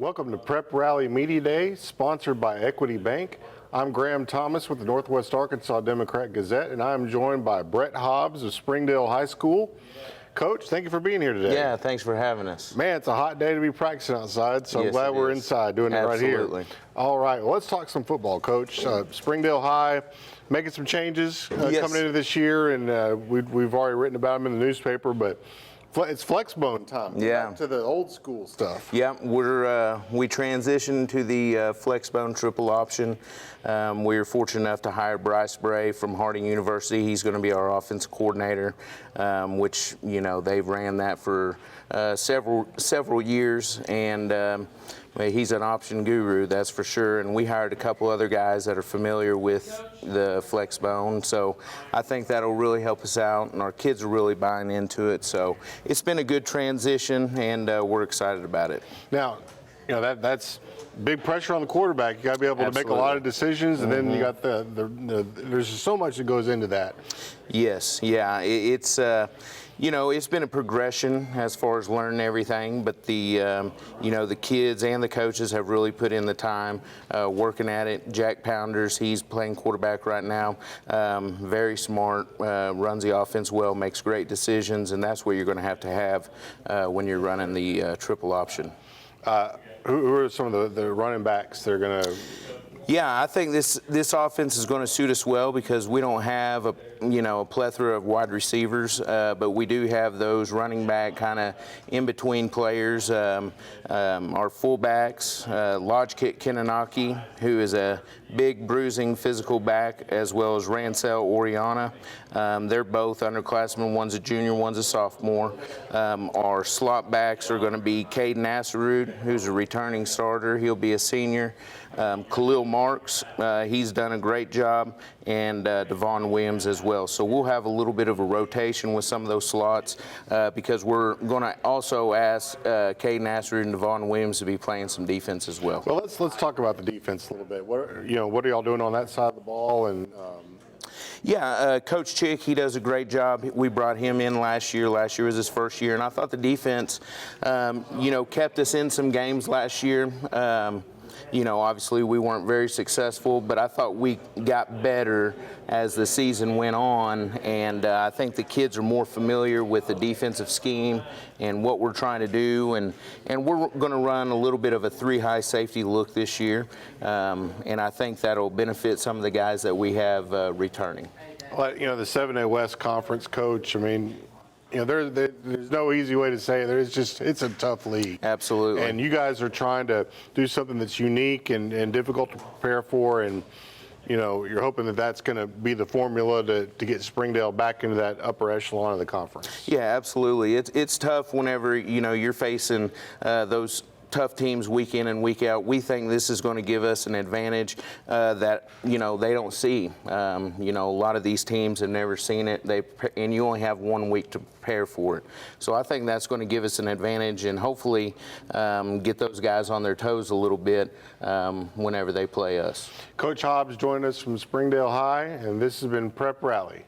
Welcome to Prep Rally Media Day, sponsored by Equity Bank. I'm Graham Thomas with the Northwest Arkansas Democrat-Gazette, and I'm joined by Brett Hobbs of Springdale High School. Coach, thank you for being here today. Yeah, thanks for having us. Man, it's a hot day to be practicing outside, so I'm Yes, glad we're is. inside doing it right here. Absolutely. All right, well, let's talk some football, Coach. Springdale High making some changes Yes. coming into this year, and we've already written about them in the newspaper, but it's flexbone time. Yeah. Back to the old school stuff. Yeah, we transitioned to the flexbone triple option. We were fortunate enough to hire Bryce Bray from Harding University. He's going to be our offensive coordinator, which they've ran that for several years, and he's an option guru, that's for sure. And we hired a couple other guys that are familiar with the flexbone, so I think that'll really help us out, and our kids are really buying into it. So it's been a good transition, and we're excited about it. Now, that's big pressure on the quarterback. You got to be able to make a lot of decisions, and then you got there's so much that goes into that. Yes, yeah, it's it's been a progression as far as learning everything, but the kids and the coaches have really put in the time working at it. Jack Pounders, he's playing quarterback right now. Very smart, runs the offense well, makes great decisions, and that's what you're going to have when you're running the triple option. Who are some of the running backs that are going to? Yeah, I think this offense is going to suit us well because we don't have a plethora of wide receivers, but we do have those running back kind of in between players. Our fullbacks, Lodge Kinanaki, who is a big bruising physical back, as well as Rancel Oriana. They're both underclassmen. One's a junior, one's a sophomore. Our slot backs are going to be Caden Asarud, who's a returning starter. He'll be a senior. Khalil Marks, he's done a great job, and Devon Williams as well. So we'll have a little bit of a rotation with some of those slots because we're going to also ask Caden Asarud and Devon Williams to be playing some defense as well. Well, let's talk about the defense a little bit. What are y'all doing on that side of the ball? And Yeah, Coach Chick, he does a great job. We brought him in last year. Last year was his first year, and I thought the defense, kept us in some games last year. Obviously we weren't very successful, but I thought we got better as the season went on, and I think the kids are more familiar with the defensive scheme and what we're trying to do, and we're going to run a little bit of a 3-high safety look this year, and I think that'll benefit some of the guys that we have returning. Well, the 7A West Conference, Coach, I mean, there's no easy way to say it. It's a tough league. Absolutely. And you guys are trying to do something that's unique and difficult to prepare for, and you're hoping that that's going to be the formula to get Springdale back into that upper echelon of the conference. Yeah, absolutely. It's tough whenever you're facing those tough teams week in and week out. We think this is going to give us an advantage that they don't see. A lot of these teams have never seen it. And you only have 1 week to prepare for it. So I think that's going to give us an advantage, and hopefully get those guys on their toes a little bit whenever they play us. Coach Hobbs joined us from Springdale High, and this has been Prep Rally.